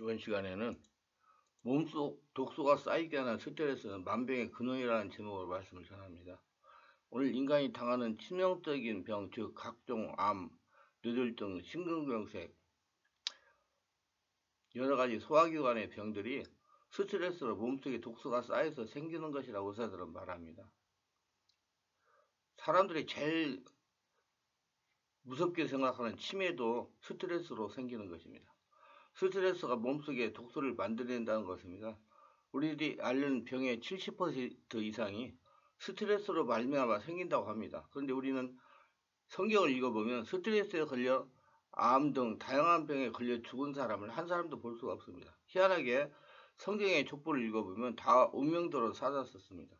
이번 시간에는 몸속 독소가 쌓이게 하는 스트레스는 만병의 근원이라는 제목으로 말씀을 전합니다. 오늘 인간이 당하는 치명적인 병, 즉 각종 암, 뇌졸중, 심근경색, 여러가지 소화기관의 병들이 스트레스로 몸속에 독소가 쌓여서 생기는 것이라고 의사들은 말합니다. 사람들이 제일 무섭게 생각하는 치매도 스트레스로 생기는 것입니다. 스트레스가 몸속에 독소를 만들어낸다는 것입니다. 우리들이 앓는 병의 70% 이상이 스트레스로 말미암아 생긴다고 합니다. 그런데 우리는 성경을 읽어보면 스트레스에 걸려 암 등 다양한 병에 걸려 죽은 사람을 한 사람도 볼 수가 없습니다. 희한하게 성경의 족보를 읽어보면 다 운명대로 사라졌습니다.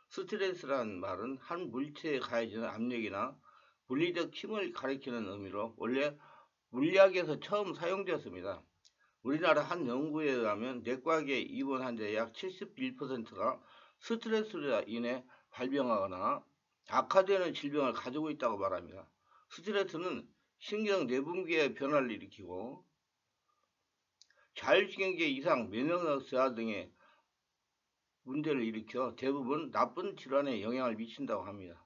스트레스라는 말은 한 물체에 가해지는 압력이나 물리적 힘을 가리키는 의미로 원래 물리학에서 처음 사용되었습니다. 우리나라 한 연구에 의하면 내과에 입원 환자의 약 71%가 스트레스로 인해 발병하거나 악화되는 질병을 가지고 있다고 말합니다. 스트레스는 신경 내분비의 변화를 일으키고 자율신경계 이상, 면역력 저하 등의 문제를 일으켜 대부분 나쁜 질환에 영향을 미친다고 합니다.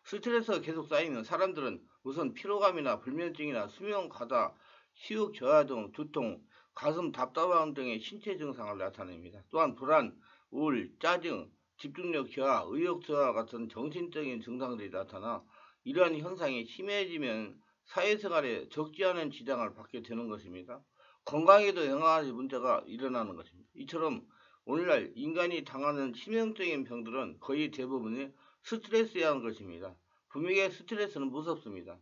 스트레스가 계속 쌓이면 사람들은 우선 피로감이나 불면증이나 수면 과다, 식욕 저하 등 두통, 가슴 답답함 등의 신체 증상을 나타냅니다. 또한 불안, 우울, 짜증, 집중력 저하, 의욕 저하 같은 정신적인 증상들이 나타나 이러한 현상이 심해지면 사회생활에 적지 않은 지장을 받게 되는 것입니다. 건강에도 영향을 문제가 일어나는 것입니다. 이처럼 오늘날 인간이 당하는 치명적인 병들은 거의 대부분이 스트레스에 의한 것입니다. 분명히 스트레스는 무섭습니다.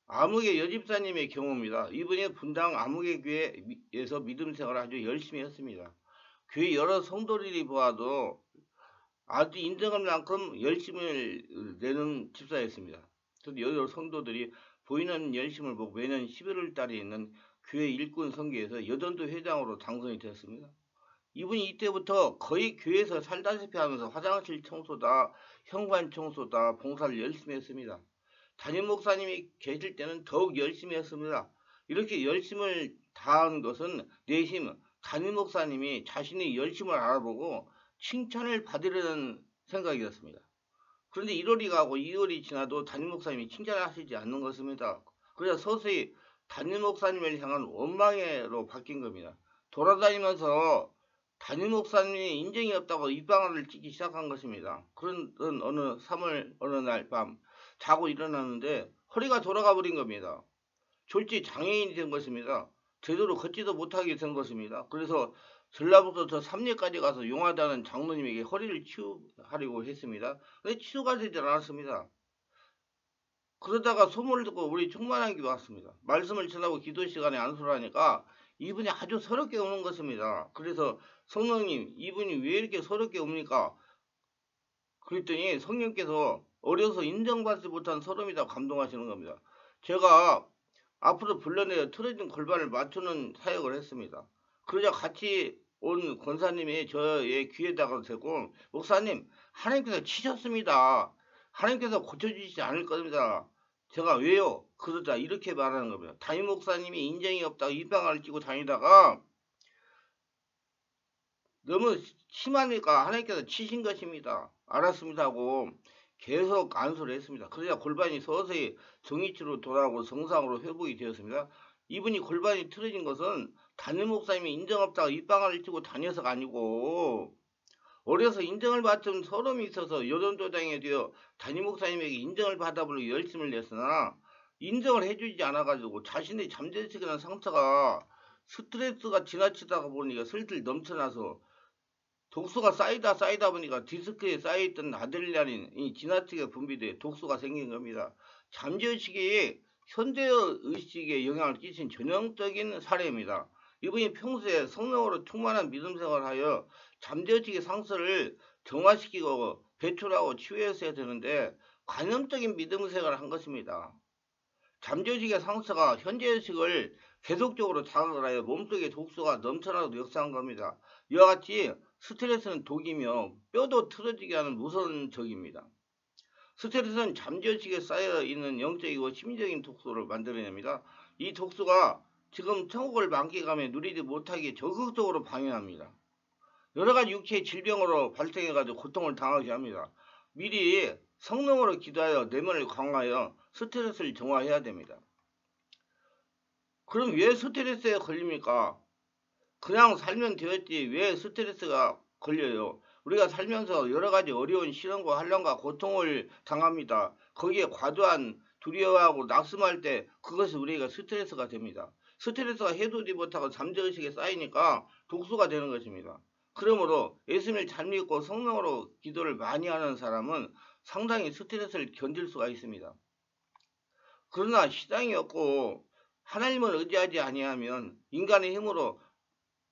암흑의 여집사님의 경우입니다. 이분이 분당 암흑의 교회에서 믿음 생활을 아주 열심히 했습니다. 교회 여러 성도들이 보아도 아주 인정할 만큼 열심을 내는 집사였습니다. 그래서 여러 성도들이 보이는 열심을 보고 매년 11월 달에 있는 교회 일꾼 선교에서 여전도 회장으로 당선이 되었습니다. 이분이 이때부터 거의 교회에서 살다시피 하면서 화장실 청소다, 현관 청소다, 봉사를 열심히 했습니다. 담임 목사님이 계실 때는 더욱 열심히 했습니다. 이렇게 열심을 다한 것은 내심 담임 목사님이 자신의 열심을 알아보고 칭찬을 받으려는 생각이었습니다. 그런데 1월이 가고 2월이 지나도 담임 목사님이 칭찬을 하시지 않는 것입니다. 그래서 서서히 담임 목사님을 향한 원망으로 바뀐 겁니다. 돌아다니면서 담임 목사님이 인정이 없다고 입방아를 찍기 시작한 것입니다. 그런 어느 3월 어느 날 밤 자고 일어났는데 허리가 돌아가 버린 겁니다. 졸지 장애인이 된 것입니다. 제대로 걷지도 못하게 된 것입니다. 그래서 전라북도 저 삼리까지 가서 용하다는 장로님에게 허리를 치유하려고 했습니다. 근데 치유가 되지 않았습니다. 그러다가 소문을 듣고 우리 충만한 게 왔습니다. 말씀을 전하고 기도 시간에 안수를 하니까 이분이 아주 서럽게 우는 것입니다. 그래서 성령님, 이분이 왜 이렇게 서럽게 웁니까? 그랬더니 성령께서 어려서 인정받지 못한 서름이다 감동하시는 겁니다. 제가 앞으로 불러내어 틀어진 골반을 맞추는 사역을 했습니다. 그러자 같이 온 권사님이 저의 귀에다가 대고 목사님 하나님께서 치셨습니다. 하나님께서 고쳐주시지 않을 겁니다. 제가 왜요? 그러자 이렇게 말하는 겁니다. 담임 목사님이 인정이 없다고 입방아를 끼고 다니다가 너무 심하니까 하나님께서 치신 것입니다. 알았습니다 하고 계속 안수를 했습니다. 그러자 골반이 서서히 정위치로 돌아오고 정상으로 회복이 되었습니다. 이분이 골반이 틀어진 것은 담임 목사님이 인정 없다고 입방아를 치고 다녀서가 아니고 어려서 인정을 받은 서름이 있어서 여전도당에 되어 담임 목사님에게 인정을 받아보려고 열심을 냈으나 인정을 해주지 않아가지고 자신의 잠재의식이라는 상처가 스트레스가 지나치다가 보니까 슬슬 넘쳐나서 독소가 쌓이다 보니까 디스크에 쌓여있던 아드레날린이 지나치게 분비돼 독소가 생긴 겁니다. 잠재의식이 현대의식에 영향을 끼친 전형적인 사례입니다. 이분이 평소에 성령으로 충만한 믿음 생활을 하여 잠재의식의 상처를 정화시키고 배출하고 치유했어야 되는데 관념적인 믿음 생활을 한 것입니다. 잠재의식의 상처가 현재의식을 계속적으로 자극을 하여 몸속에 독소가 넘쳐나도 역사한 겁니다. 이와 같이 스트레스는 독이며 뼈도 틀어지게 하는 무서운 적입니다. 스트레스는 잠재의식에 쌓여있는 영적이고 심리적인 독소를 만들어냅니다. 이 독소가 지금 천국을 만끽하며 누리지 못하게 적극적으로 방해합니다. 여러가지 육체의 질병으로 발생해가지고 고통을 당하게 합니다. 미리 성령으로 기도하여 내면을 강화하여 스트레스를 정화해야 됩니다. 그럼 왜 스트레스에 걸립니까? 그냥 살면 되었지 왜 스트레스가 걸려요? 우리가 살면서 여러가지 어려운 시련과 환난과 고통을 당합니다. 거기에 과도한 두려워하고 낙심할 때 그것이 우리가 스트레스가 됩니다. 스트레스가 해소되지 못하고 잠재의식에 쌓이니까 독소가 되는 것입니다. 그러므로 예수님을 잘 믿고 성령으로 기도를 많이 하는 사람은 상당히 스트레스를 견딜 수가 있습니다. 그러나 시장이 없고 하나님을 의지하지 아니하면 인간의 힘으로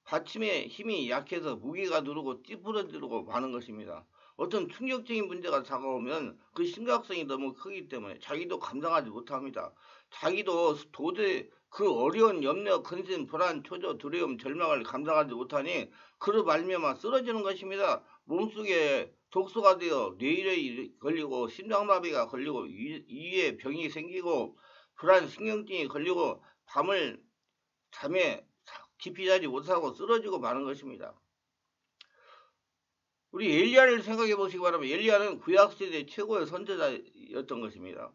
받침의 힘이 약해서 무게가 누르고 찌푸러지고 마는 것입니다. 어떤 충격적인 문제가 다가오면 그 심각성이 너무 크기 때문에 자기도 감당하지 못합니다. 자기도 도저히 그 어려운 염려, 근심, 불안, 초조, 두려움, 절망을 감당하지 못하니 그로 말미암아 쓰러지는 것입니다. 몸속에 독소가 되어 뇌에 걸리고 심장마비가 걸리고 이에 병이 생기고 불안, 신경증이 걸리고 밤을 잠에 깊이 자지 못하고 쓰러지고 마는 것입니다. 우리 엘리야를 생각해 보시기 바랍니다. 엘리야는 구약시대 최고의 선지자였던 것입니다.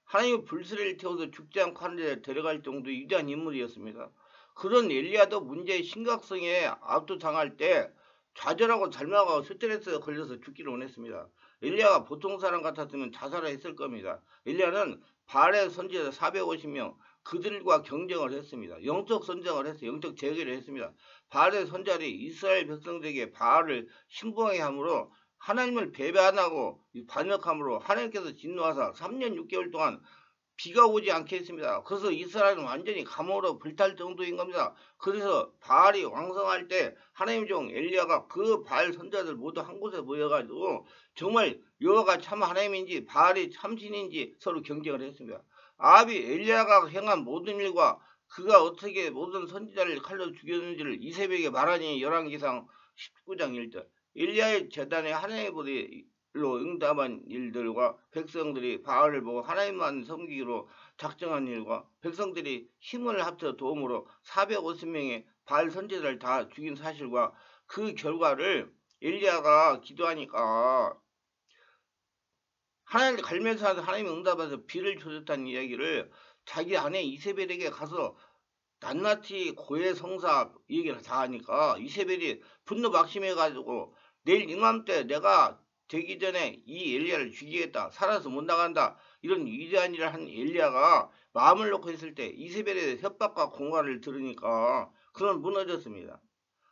하나님의 불씨를 태워서 죽지 않고 하늘에 데려갈 정도의 위대한 인물이었습니다. 그런 엘리야도 문제의 심각성에 압도당할 때 좌절하고 절망하고 스트레스에 걸려서 죽기를 원했습니다. 엘리야가 보통 사람 같았으면 자살을 했을 겁니다. 엘리야는 바알의 선지자 450명 그들과 경쟁을 했습니다. 영적 선정을 했어요. 영적 재개를 했습니다. 바알의 선자들이 이스라엘 백성들에게 바알을 신봉하게 함으로 하나님을 배배 안 하고 반역함으로 하나님께서 진노하사 3년 6개월 동안 비가 오지 않게 했습니다. 그래서 이스라엘은 완전히 감옥으로 불탈 정도인 겁니다. 그래서 바알이 왕성할 때 하나님 종 엘리야가 그 바알 선자들 모두 한 곳에 모여가지고 정말 여호와가 참 하나님인지 바알이 참신인지 서로 경쟁을 했습니다. 아합이 엘리야가 행한 모든 일과 그가 어떻게 모든 선지자를 칼로 죽였는지를 이새벽에 말하니 열왕기상 19장 1절 엘리야의 재단에 하나님의 보리로 응답한 일들과 백성들이 바알을 보고 하나님만 섬기기로 작정한 일과 백성들이 힘을 합쳐 도움으로 450명의 바알 선지자를 다 죽인 사실과 그 결과를 엘리야가 기도하니까 하나님을 갈면서 하나님의 응답해서 비를 주셨다는 이야기를 자기 아내 이세벨에게 가서 낱낱이 고해 성사 얘기를 다 하니까 이세벨이 분노 막심해가지고 내일 이맘때 내가 되기 전에 이 엘리야를 죽이겠다. 살아서 못 나간다. 이런 위대한 일을 한 엘리야가 마음을 놓고 있을 때 이세벨의 협박과 공갈을 들으니까 그는 무너졌습니다.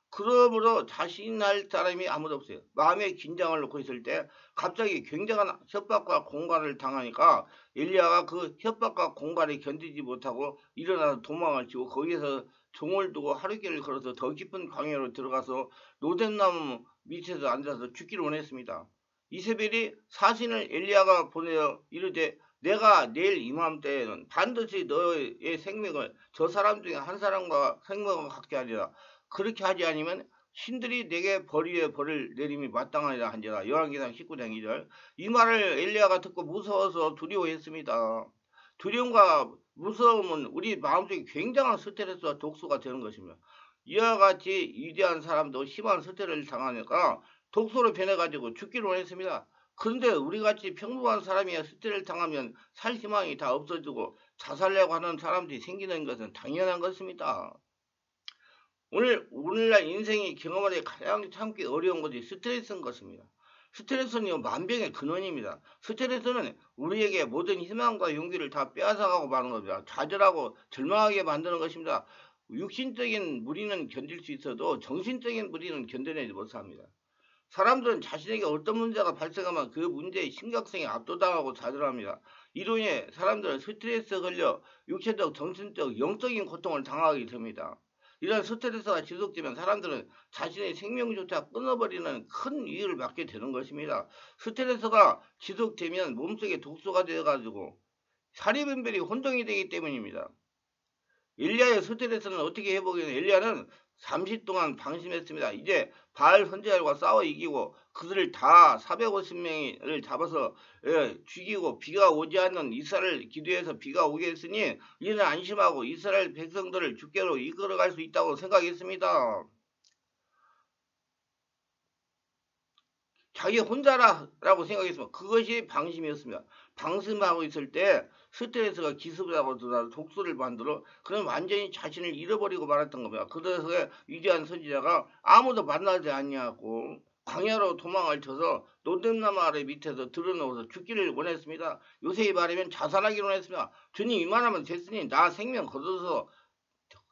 그러므로 자신할 사람이 아무도 없어요. 마음의 긴장을 놓고 있을 때 갑자기 굉장한 협박과 공갈을 당하니까 엘리야가 그 협박과 공갈을 견디지 못하고 일어나서 도망을 치고 거기에서 종을 두고 하루길을 걸어서 더 깊은 광야로 들어가서 로뎀나무 밑에서 앉아서 죽기를 원했습니다. 이세벨이 사신을 엘리야가 보내어 이르되 내가 내일 이맘때에는 반드시 너의 생명을 저 사람 중에 한 사람과 생명을 갖게 하리라. 그렇게 하지 않으면 신들이 내게 벌 벌을 내림이 마땅하리라 한지라. 열왕기상 19장 2절 이 말을 엘리야가 듣고 무서워서 두려워했습니다. 두려움과 무서움은 우리 마음속에 굉장한 스트레스와 독소가 되는 것입니다. 이와 같이 위대한 사람도 심한 스트레스를 당하니까 독소로 변해가지고 죽기를 원했습니다. 그런데 우리같이 평범한 사람이 스트레스를 당하면 살 희망이 다 없어지고 자살하려고 하는 사람들이 생기는 것은 당연한 것입니다. 오늘날 인생이 경험하기 가장 참기 어려운 것이 스트레스인 것입니다. 스트레스는 만병의 근원입니다. 스트레스는 우리에게 모든 희망과 용기를 다 빼앗아가고 마는 겁니다. 좌절하고 절망하게 만드는 것입니다. 육신적인 무리는 견딜 수 있어도 정신적인 무리는 견뎌내지 못합니다. 사람들은 자신에게 어떤 문제가 발생하면 그 문제의 심각성에 압도당하고 좌절합니다. 이로 인해 사람들은 스트레스에 걸려 육체적, 정신적, 영적인 고통을 당하게 됩니다. 이런 스트레스가 지속되면 사람들은 자신의 생명조차 끊어버리는 큰 위기를 맞게 되는 것입니다. 스트레스가 지속되면 몸속에 독소가 되어가지고 사리분별이 혼동이 되기 때문입니다. 엘리야의 스트레스는 어떻게 회복했냐? 엘리야는 잠시 동안 방심했습니다. 이제 바알 선지자들과 싸워 이기고 그들을 다 450명을 잡아서 죽이고 비가 오지 않는 이스라엘 기도해서 비가 오게 했으니 이는 안심하고 이스라엘 백성들을 주께로 이끌어갈 수 있다고 생각했습니다. 자기 혼자라고 생각했습니다. 그것이 방심이었습니다. 방심하고 있을 때 스트레스가 기습을 하고 들어와서 독소를 만들어 그럼 완전히 자신을 잃어버리고 말았던 겁니다. 그래서 위대한 선지자가 아무도 만나지 않냐고 광야로 도망을 쳐서 노뎀나무 아래 밑에서 들어놓아서 죽기를 원했습니다. 요새 말하면 자살하기를 원했습니다. 주님 이만하면 됐으니 나 생명 거둬서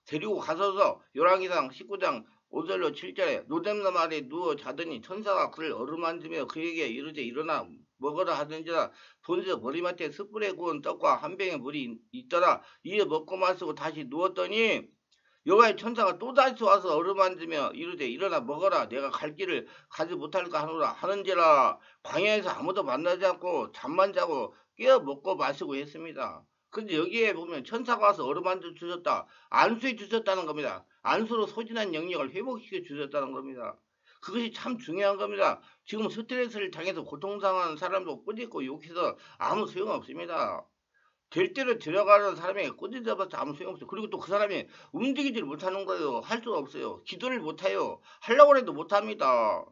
데리고 가서서 열왕기상 19장 5절로 7절에 노뎀나무 아래 누워 자더니 천사가 그를 어루만지며 그에게 이르되 일어나 먹으라 하던지라 본서 머리맡에 숯불에 구운 떡과 한 병의 물이 있더라. 이에 먹고 마시고 다시 누웠더니 여호와의 천사가 또다시 와서 어루만지며 이르되 일어나 먹어라. 내가 갈 길을 가지 못할까 하노라 하는지라. 광야에서 아무도 만나지 않고 잠만 자고 깨어 먹고 마시고 했습니다. 근데 여기에 보면 천사가 와서 어루만져 주셨다. 안수해 주셨다는 겁니다. 안수로 소진한 영역을 회복시켜 주셨다는 겁니다. 그것이 참 중요한 겁니다. 지금 스트레스를 당해서 고통당하는 사람도 꾸짖고 욕해서 아무 소용없습니다. 될 대로 들어가는 사람에게 꾸짖어봐서 아무 소용없어요. 그리고 또 그 사람이 움직이지를 못하는 거예요. 할 수가 없어요. 기도를 못해요. 하려고 해도 못합니다.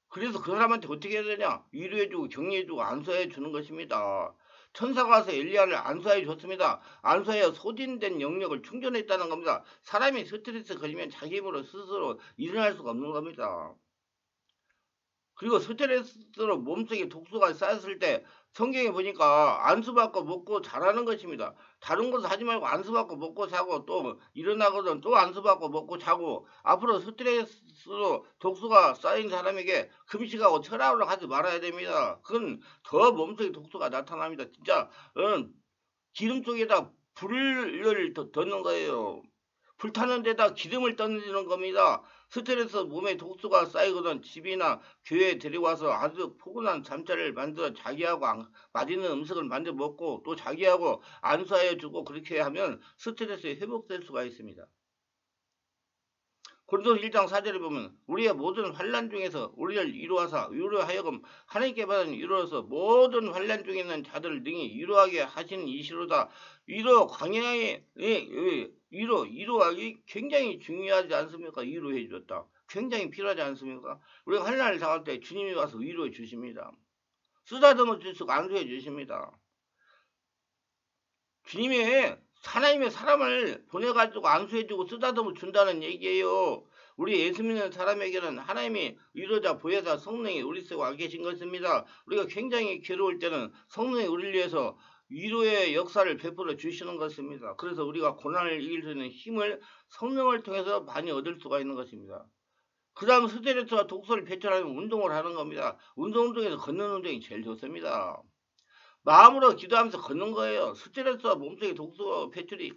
그래서 그 사람한테 어떻게 해야 되냐? 위로해주고 격려해주고 안수해 주는 것입니다. 천사가 와서 엘리야를 안수해 줬습니다. 안수하여 소진된 영역을 충전했다는 겁니다. 사람이 스트레스 걸리면 자기 힘으로 스스로 일어날 수가 없는 겁니다. 그리고 스트레스로 몸속에 독소가 쌓였을 때 성경에 보니까 안수받고 먹고 자라는 것입니다. 다른 것을 하지 말고 안수받고 먹고 자고 또 일어나거든 또 안수받고 먹고 자고 앞으로 스트레스로 독소가 쌓인 사람에게 금식하고 철학으로 하지 말아야 됩니다. 그건 더 몸속에 독소가 나타납니다. 진짜 기름 속에다 불을 넣는 거예요. 불타는 데다 기름을 던지는 겁니다. 스트레스 몸에 독소가 쌓이거든 집이나 교회에 데려와서 아주 포근한 잠자리를 만들어 자기하고 맛있는 음식을 만들어 먹고 또 자기하고 안수하여 주고 그렇게 하면 스트레스 회복될 수가 있습니다. 고린도서 1장 4절에 보면 우리의 모든 환난 중에서 우리를 위로하사 위로하여금 하나님께 받은 위로로서 모든 환난 중에 있는 자들을 능히 위로하게 하시는 이시로다. 위로 광야의 위로하기 굉장히 중요하지 않습니까? 위로해 주었다. 굉장히 필요하지 않습니까? 우리가 환난을 당할 때 주님이 와서 위로해 주십니다. 쓰다듬어 주시고 안수해 주십니다. 주님이 하나님의 사람을 보내가지고 안수해주고 쓰다듬어 준다는 얘기예요. 우리 예수 믿는 사람에게는 하나님이 위로자 보혜사 성령이 우리 속에 와 계신 것입니다. 우리가 굉장히 괴로울 때는 성령이 우리를 위해서 위로의 역사를 베풀어 주시는 것입니다. 그래서 우리가 고난을 이길 수 있는 힘을 성령을 통해서 많이 얻을 수가 있는 것입니다. 그 다음 스트레스와 독소를 배출하는 운동을 하는 겁니다. 운동 중에서 걷는 운동이 제일 좋습니다. 마음으로 기도하면서 걷는 거예요. 스트레스와 몸속의 독소 배출이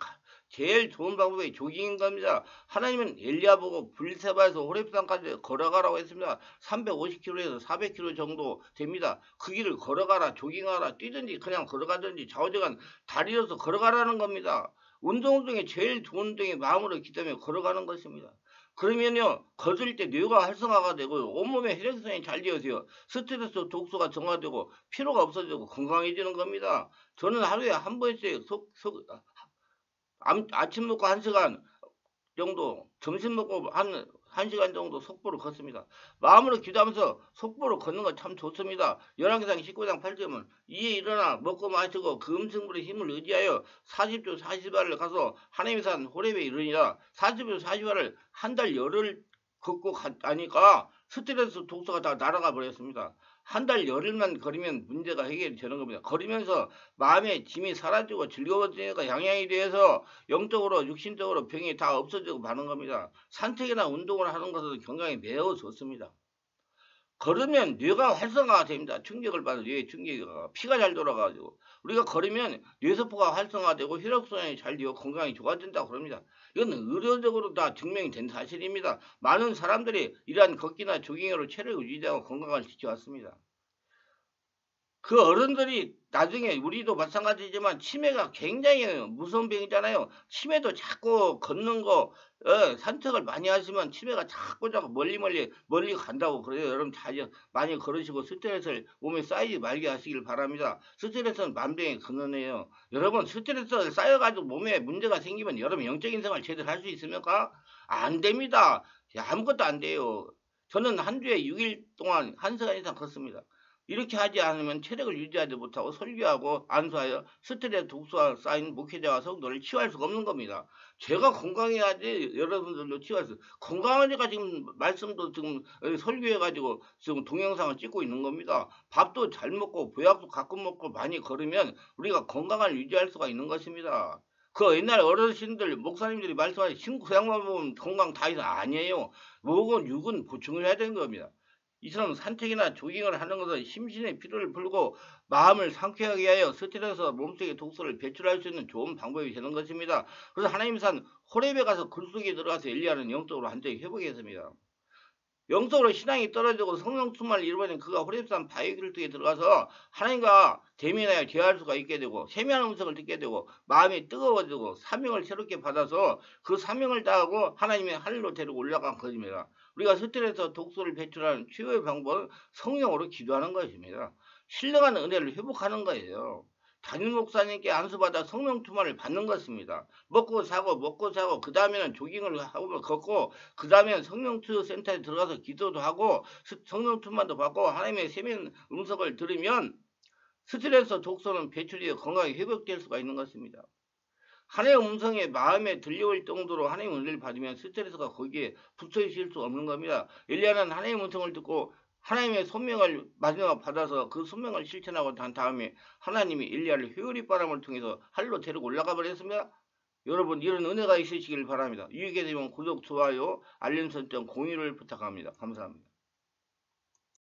제일 좋은 방법이 조깅인 겁니다. 하나님은 엘리야 보고 불세바에서 호렙산까지 걸어가라고 했습니다. 350km에서 400km 정도 됩니다. 그 길을 걸어가라, 조깅하라, 뛰든지 그냥 걸어가든지 좌우지간 다리로서 걸어가라는 겁니다. 운동 중에 제일 좋은 운동이 마음으로 기도하며 걸어가는 것입니다. 그러면요 걷을 때 뇌가 활성화가 되고 온몸의 혈액순환이 잘 되어서요 스트레스 독소가 정화되고 피로가 없어지고 건강해지는 겁니다. 저는 하루에 한 번씩 아침 먹고 1시간 정도 점심 먹고 한 1시간 정도 속보로 걷습니다. 마음으로 기도하면서 속보로 걷는 건 참 좋습니다. 열왕기상 19장 8절은 이에 일어나 먹고 마시고 그 음식물의 힘을 의지하여 40주 40일을 가서 하나님의 산 호렙에 이르니라. 40주 40일을 한 달 열흘 걷고 가니까 스트레스 독소가 다 날아가 버렸습니다. 한 달 열흘만 걸으면 문제가 해결이 되는 겁니다. 걸으면서 마음의 짐이 사라지고 즐거워지니까 양양이 돼서 영적으로 육신적으로 병이 다 없어지고 마는 겁니다. 산책이나 운동을 하는 것은 건강에 매우 좋습니다. 걸으면 뇌가 활성화가 됩니다. 충격을 받은 뇌의 충격이 피가 잘 돌아가지고 우리가 걸으면 뇌세포가 활성화되고 혈액순환이 잘 되고 건강이 좋아진다고 그럽니다. 이건 의료적으로 다 증명이 된 사실입니다. 많은 사람들이 이러한 걷기나 조깅으로 체력을 유지하고 건강을 지켜왔습니다. 그 어른들이 나중에 우리도 마찬가지지만 치매가 굉장히 무서운 병이잖아요. 치매도 자꾸 걷는 거 산책을 많이 하시면 치매가 자꾸 멀리 간다고 그래요. 여러분 자주 많이 걸으시고 스트레스를 몸에 쌓이지 말게 하시길 바랍니다. 스트레스는 만병의 근원이에요. 여러분 스트레스가 쌓여가지고 몸에 문제가 생기면 여러분 영적인 생활 제대로 할 수 있습니까? 안 됩니다. 아무것도 안 돼요. 저는 한 주에 6일 동안 1시간 이상 걷습니다. 이렇게 하지 않으면 체력을 유지하지 못하고 설교하고 안수하여 스트레스 독소가 쌓인 목회자와 성도를 치유할 수가 없는 겁니다. 제가 건강해야지 여러분들도 치유할 수. 건강하니까 지금 말씀도 지금 설교해가지고 지금 동영상을 찍고 있는 겁니다. 밥도 잘 먹고 보약도 가끔 먹고 많이 걸으면 우리가 건강을 유지할 수가 있는 것입니다. 그 옛날 어르신들 목사님들이 말씀하신 신구약만 보면 건강 다 있어 아니에요. 목은 육은 보충을 해야 되는 겁니다. 이처럼 산책이나 조깅을 하는 것은 심신의 피로를 풀고 마음을 상쾌하게 하여 스트레스와 몸속의 독소를 배출할 수 있는 좋은 방법이 되는 것입니다. 그래서 하나님 산 호렙에 가서 굴 속에 들어가서 엘리야는 영적으로 완전히 회복했습니다. 영적으로 신앙이 떨어지고 성령 충만을 잃어버린 그가 호렙산 바위굴뚝에 들어가서 하나님과 대면하여 대화할 수가 있게 되고 세미한 음성을 듣게 되고 마음이 뜨거워지고 사명을 새롭게 받아서 그 사명을 다하고 하나님의 하늘로 데리고 올라간 것입니다. 우리가 스트레스 독소를 배출하는 최고의 방법은 성령으로 기도하는 것입니다. 신령한 은혜를 회복하는 거예요. 담임 목사님께 안수받아 성령 충만을 받는 것입니다. 먹고 사고 그 다음에는 조깅을 하고 걷고 그 다음에는 성령치유센터에 들어가서 기도도 하고 성령 충만도 받고 하나님의 세면 음성을 들으면 스트레스 독소는 배출되어 건강이 회복될 수가 있는 것입니다. 하나님의 음성이 마음에 들려올 정도로 하나님의 은혜를 받으면 스트레스가 거기에 붙어있을 수 없는 겁니다. 엘리야는 하나님의 음성을 듣고 하나님의 소명을 마지막 받아서 그 소명을 실천하고 난 다음에 하나님이 엘리야를 회오리 바람을 통해서 하늘로 데리고 올라가 버렸습니다. 여러분 이런 은혜가 있으시길 바랍니다. 유익이 되면 구독, 좋아요, 알림 설정, 공유를 부탁합니다. 감사합니다.